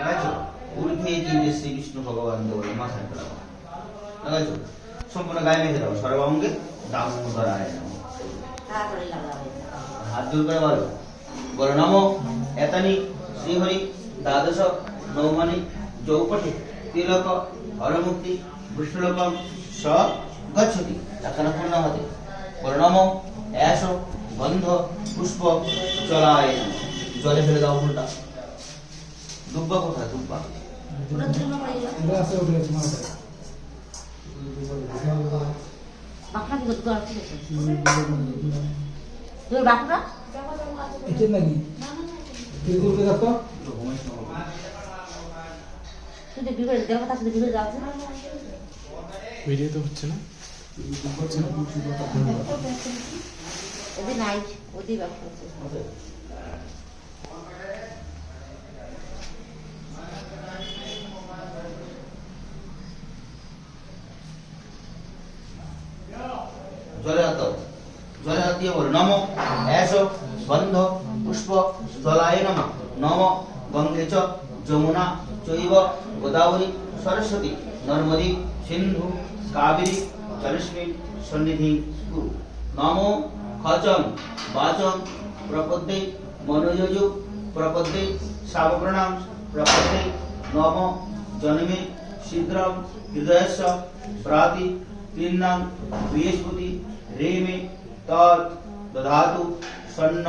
লাগাইছো ঊর্ধ্বে তিনটে শ্রীকৃষ্ণ ভগবান দেবতা মাথায় ফেলা লাগাইছো সম্পূর্ণ গায়ে মেখে দাও সর্বাঙ্গে দামোদরায় নমঃ হাত জোর করে বলো বলো নমো এতানি শ্রীহরি দ্বাদশ নৌমানি চৌপটে তিলক হরমুক্তি বিষ্ণুলোকম স গচ্ছতি একখানা পূর্ণ হতে বলো নমো এস গন্ধ পুষ্প চলায় নমঃ জলে ফেলে দাও ফুলটা দুব্বা কোথায় দুব্বা বাকরা কি করতে আছে তুই বাকরা এটা নাকি কি করতে যাচ্ছ তুই তো বিবের দেওয়া কথা তুই বিবের যাচ্ছে ভিডিও তো হচ্ছে না ওদি নাইট ওদি বাকরা জলে হাত দাও জলে হাত দিয়ে বলো নমো এস গন্ধ পুষ্প স্থলায় নমঃ নমো গঙ্গে চ যমুনা চৈব গোদাবরী সরস্বতী নর্মদী সিন্ধু কাবেরী জলেস্মিন সন্নিধি কুরু নমো খচং বাচং প্রপদ্যে মনোযোজু প্রপদ্যে সাবপ্রণাম প্রপদ্যে নমো জন্মে শীঘ্রম হৃদয়স্য প্রাতি তিন্নাং বৃহস্পতি রেমে তৎ দধাতু সন্ন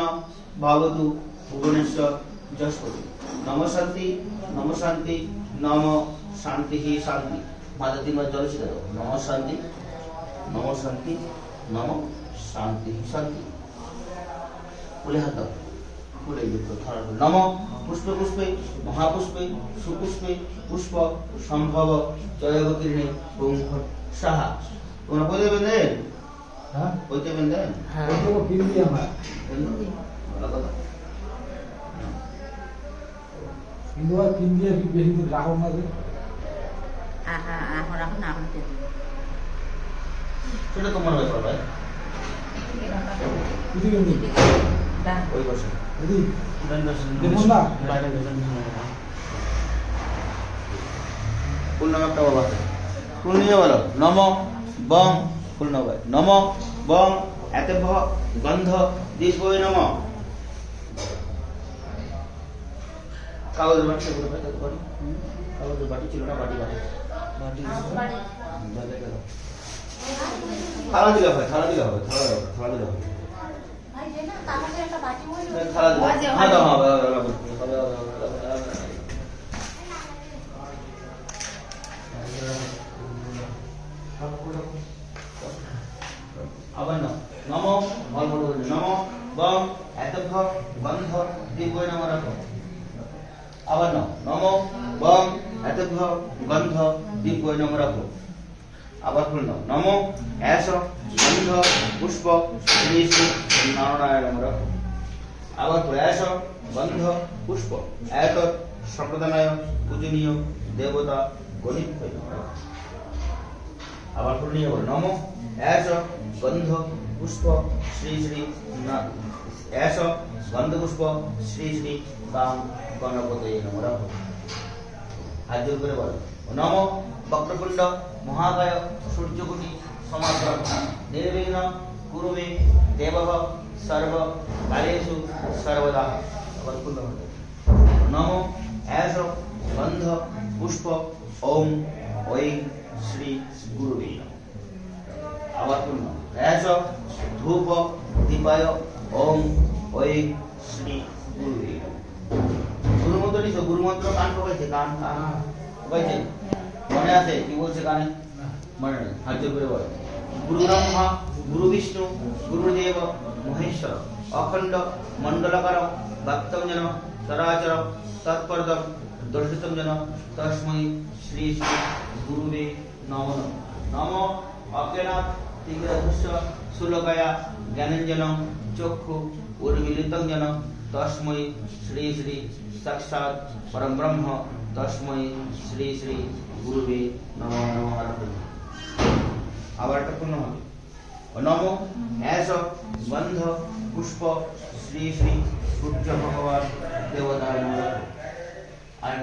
ভবতু ভুবনেশ্বর যশপতি নম শান্তি নম শান্তি শান্তি মাতা তিনবার জল ছিল নম শান্তি নম শান্তি শান্তি বলে হাত দাও বলে যুক্ত নম পুষ্পে পুষ্পে মহাপুষ্পে সুপুষ্পে পুষ্প সম্ভব জয়বকীর্ণে পুঙ্খ সাহা তোমরা বইতে বেঁধেন হ্যাঁ বইতে বেঁধেন হ্যাঁ ওই তো পিন দিয়ে আমরা কিন্তু আর পিন দিয়ে বেশি দিন রাখো না যে এখন রাখুন না এখন সেটা তোমার ব্যাপার ভাই কিছু কিন্তু ওই বসে যদি দেখুন না ফুল নাম একটা বাবা ফুল নিয়ে বলো নম বং ফুল নাম নম বং এতেভ্য গন্ধ দিব্যই নম কাগজের বাটি করে ভাই বাটি কাগজের বাটি ছিল না বাটি বাটি বাটি থালা দিলে হবে থালা দিলে হবে থালা দিলে হবে ভাই যে না তাহলে একটা বাটি মনে থালা দিলে হ্যাঁ দাও হবে আবার নাও নম নম বং এতভ্য গন্ধ দিব্যই নম রাখো আবার নাও নম বং এতভ্য গন্ধ দিব্যই নম রাখো আবার ফুল নাও নম এস গন্ধ পুষ্প শ্রী শ্রী নারায়ণ নম রাখো আবার ফুল এস গন্ধ পুষ্প এত সম্প্রদায় পূজনীয় দেবতা গণিত নম রাখো আবার ফুল নিয়ে বলো নম এস গন্ধ পুষ্প শ্রী শ্রী এস গন্ধ পুষ্প শ্রী শ্রী কাম গণপতয়ে নম রাখো হাত জোর করে বলো নম বক্রকুণ্ড মহাকায় সূর্যকোটি সমাপ্রভ নির্বিঘ্ন কুরু মে দেবঃ সর্ব কালেষু সর্বদা আবার ফুল নম এস গন্ধ পুষ্প ওম ঐং শ্রী গুরুবে নমঃ আবার পূর্ণ এস ধূপ দীপায় ওম ঐং শ্রী গুরুবে নমঃ গুরুমন্ত্র লিখো গুরুমন্ত্র কান ঠোকাইছে কান কান ঠোকাইছে মনে আছে কি বলছে কানে মনে নেই হাত জোর করে বলো গুরু ব্রহ্মা গুরু বিষ্ণু গুরুদেব মহেশ্বর অখণ্ড মণ্ডলকার ভক্তম জন চরাচর তৎপরদম দর্শিতম জন তস্मै শ্রী শ্রী গুরুবে নমঃ নমঃ অজ্ঞানাৎ তীব্রধস্য সুলকয়া জ্ঞানঞ্জন চক্ষু উর্মিলিতং জন তস্मै শ্রী শ্রী সাক্ষাৎ পরম ব্রহ্ম তস্मै শ্রী শ্রী গুরুবে নমঃ নমঃ আবার একটা পূর্ণ হবে নম এস গন্ধ পুষ্প শ্রী শ্রী সূর্য ভগবান দেবতায় নমঃ